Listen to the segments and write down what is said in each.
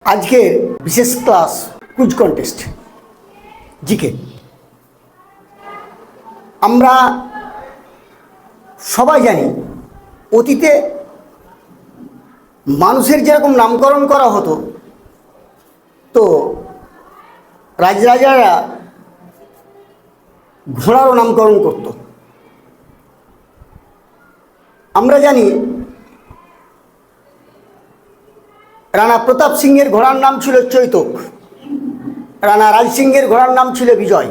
আজকের বিশেষ class quiz contest GK. আমরা সবাই জানি অতীতে মানুষের যেরকম নামকরণ করা হতো, তো রাজরাজারা ঘোড়ারও নামকরণ করত। আমরা জানি রানা প্রতাপ সিংহের ঘোড়ার নাম ছিল চৈতক, রানা রাজ সিংহের ঘোড়ার নাম ছিল বিজয়।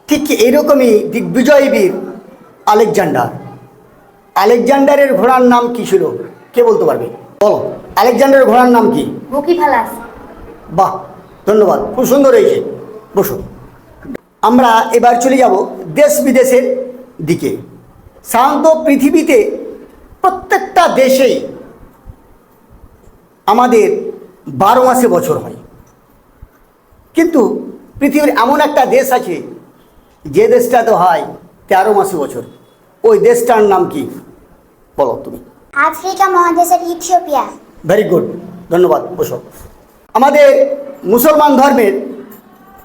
ঠিক এইরকমই দিগ্বিজয় বীর আলেকজান্ডারের ঘোড়ার নাম কি ছিল? কে বলতে পারবে? বলো, আলেকজান্ডারের ঘোড়ার নাম কি? বুকিফালাস। বাহ, ধন্যবাদ, খুব সুন্দর হয়েছে। বসো। আমরা এবার চলে যাব দেশ বিদেশের দিকে। সাধারণত পৃথিবীতে প্রত্যেকটা দেশেই আমাদের 12 মাসে বছর হয়, কিন্তু পৃথিবীর এমন একটা দেশ আছে যে দেশটাতে হয় 13 মাসে বছর। ওই দেশটার নাম কি? বলো তুমি। আফ্রিকা মহাদেশের ইথিওপিয়া। ভেরি গুড, ধন্যবাদ। বসো। আমাদের মুসলমান ধর্মের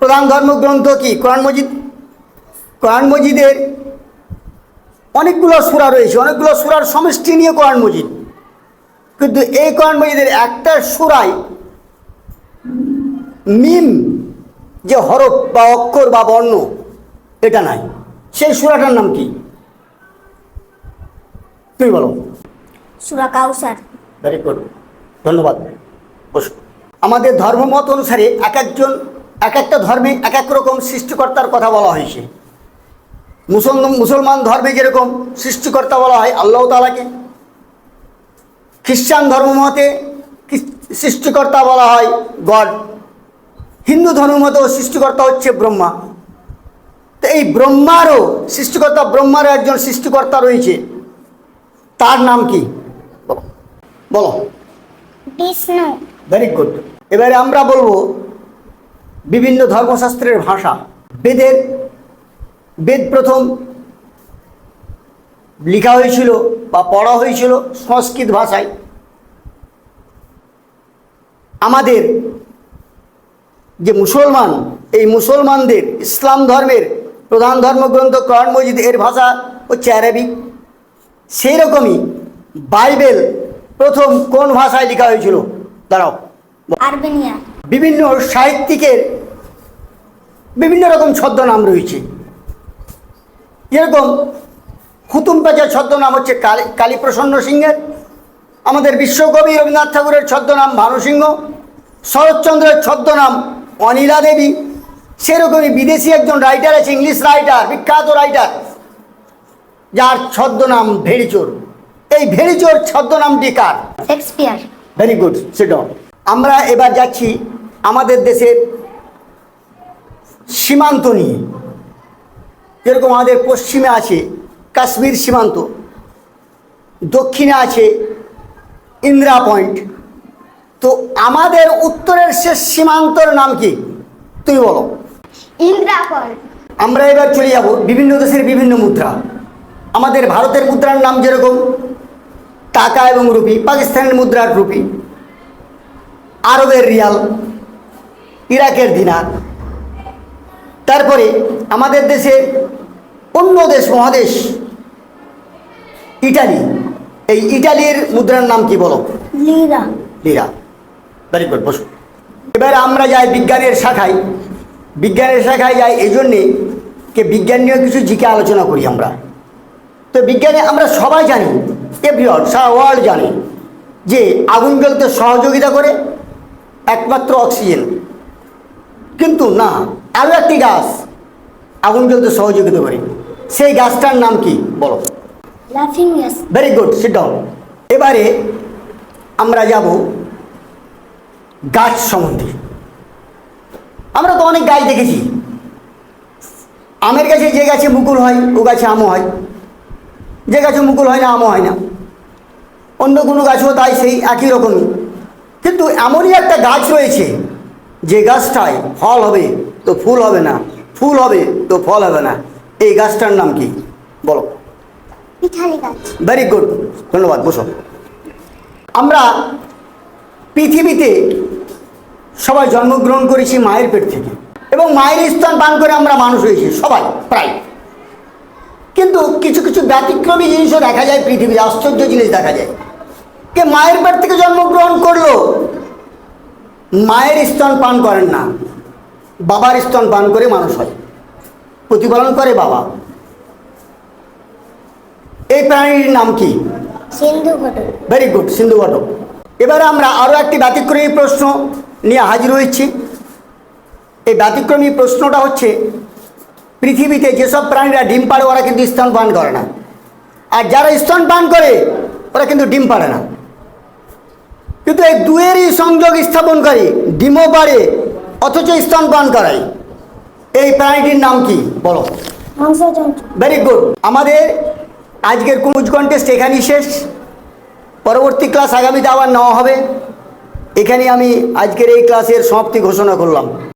প্রধান ধর্মগ্রন্থ কি? কোরআন মজিদ। কোরআন মজিদের অনেকগুলো সূরা রয়েছে, অনেকগুলো সূরার সমষ্টি নিয়ে কোরআন মজিদ, কিন্তু এই কোরআন মজিদের একটা সূরায় মিম যে হরফ বা অক্ষর বা বর্ণ এটা নাই। সেই সূরাটার নাম কি? তুমি বলো। সূরা কাউসার। ভেরি গুড, ধন্যবাদ। বসো। আমাদের ধর্মমত অনুসারে এক একটা ধর্মে এক এক রকম সৃষ্টিকর্তার কথা বলা হয়েছে। মুসলমান ধর্মে যেরকম সৃষ্টিকর্তা বলা হয় আল্লাহ তাআলাকে, খ্রিস্টান ধর্মমতে সৃষ্টিকর্তা বলা হয় গড, হিন্দু ধর্মমতেও সৃষ্টিকর্তা হচ্ছে ব্রহ্মা। তো এই ব্রহ্মারও সৃষ্টিকর্তা, ব্রহ্মারও একজন সৃষ্টিকর্তা রয়েছে, তার নাম কি? বলো। বিষ্ণু। Very good. এবারে আমরা বলবো বিভিন্ন ধর্মশাস্ত্রের ভাষা। বেদ প্রথম লেখা হয়েছিল বা পড়া হয়েছিল সংস্কৃত ভাষায়। আমাদের যে মুসলমান, এই মুসলমানদের ইসলাম ধর্মের প্রধান ধর্মগ্রন্থ কোরআন মজিদ, এর ভাষা হচ্ছে আরবি। সেই রকমই বাইবেল প্রথম কোন ভাষায় লেখা হয়েছিল? দাঁড়াও। আরমেনিয়া। বিভিন্ন সাহিত্যিকের বিভিন্ন রকম ছদ্মনাম রয়েছে। যেরকম হুতুম প্যাঁচার ছদ্মনাম হচ্ছে কালীপ্রসন্ন সিংহের, আমাদের বিশ্বকবি রবীন্দ্রনাথ ঠাকুরের ছদ্মনাম ভানু সিংহ, শরৎচন্দ্রের ছদ্মনাম অনিলা দেবী। সেরকমই বিদেশি একজন রাইটার আছে, ইংলিশ রাইটার, বিখ্যাত রাইটার, যার ছদ্মনাম ভেড়িচোর। এই ভেড়িচোর ছদ্মনামটি কার? শেক্সপিয়ার। ভেরি গুড, সেটা। আমরা এবার যাচ্ছি আমাদের দেশের সীমান্ত নিয়ে। যেরকম আমাদের পশ্চিমে আছে কাশ্মীর সীমান্ত, দক্ষিণে আছে ইন্দিরা পয়েন্ট, তো আমাদের উত্তরের শেষ সীমান্তর নাম কি? তুমি বলো। ইন্দিরা পয়েন্ট। আমরা এবার চলে যাব বিভিন্ন দেশের বিভিন্ন মুদ্রা। আমাদের ভারতের মুদ্রার নাম যেরকম টাকা এবং রুপি, পাকিস্তানের মুদ্রার রুপি, আরবের রিয়াল, ইরাকের দিনার। তারপরে আমাদের দেশের অন্য দেশ, মহাদেশ ইটালি, এই ইটালির মুদ্রার নাম কি? বলো। লিরা। লিরা। ভেরি গুড, বসো। এবার আমরা যাই বিজ্ঞানের শাখায়। বিজ্ঞানের শাখায় যাই এই জন্যে যে বিজ্ঞান নিয়ে কিছু জিকে আলোচনা করি আমরা। তো বিজ্ঞানে আমরা সবাই জানি, এভরিওয়ান, সারা ওয়ার্ল্ড জানে যে আগুন জ্বলতে সহযোগিতা করে একমাত্র অক্সিজেন, কিন্তু না, আরও একটি গাছ আগুন জ্বলতে সহযোগিতা করে। সেই গাছটার নাম কি? বলো। লাফিং gas. Very good, sit down. এবারে আমরা যাব গাছ সম্বন্ধে। আমরা তো অনেক গাছ দেখেছি। আমের গাছে যে গাছে মুকুল হয় ও গাছে আমও হয়, যে গাছে মুকুল হয় না আমও হয় না। অন্য কোনো গাছও তাই, সেই একই রকমই। কিন্তু এমনই একটা গাছ রয়েছে যে গাছটায় ফল হবে তো ফুল হবে না, ফুল হবে তো ফল হবে না। এই গাছটার নাম কি? বলো। পিঠালি গাছ। ভেরি গুড, ধন্যবাদ। বসো। আমরা পৃথিবীতে সবাই জন্মগ্রহণ করেছি মায়ের পেট থেকে এবং মায়ের স্তন পান করে আমরা মানুষ হয়েছি সবাই প্রায়। কিন্তু কিছু কিছু ব্যতিক্রমী জিনিসও দেখা যায় পৃথিবীতে, আশ্চর্য জিনিস দেখা যায়। কে মায়ের পেট থেকে জন্মগ্রহণ করলো, মায়ের স্তন পান করেন না, বাবার স্তন পান করে মানুষ হয়, প্রতিপালন করে বাবা। এই প্রাণীর নাম কি? সিন্ধু ঘটক। ভেরি গুড, সিন্ধু ঘটক। এবারে আমরা আরও একটি ব্যতিক্রমী প্রশ্ন নিয়ে হাজির হয়েছি। এই ব্যতিক্রমী প্রশ্নটা হচ্ছে, পৃথিবীতে যেসব প্রাণীরা ডিম পাড়ে ওরা কিন্তু স্তন পান করে না, আর যারা স্তন পান করে ওরা কিন্তু ডিম পাড়ে না। কিন্তু এই দুয়েরই সংযোগ স্থাপন করে, ডিমও পাড়ে অথচ স্তন পান করায়। এই প্রাণীটির নাম কি বলো? বংশজন্তু। Very good. আমাদের আজকের কুইজ কন্টেস্ট এখানেই শেষ। পরবর্তী ক্লাস আগামীতে আবার নেওয়া হবে। এখানে আমি আজকের এই ক্লাসের সমাপ্তি ঘোষণা করলাম।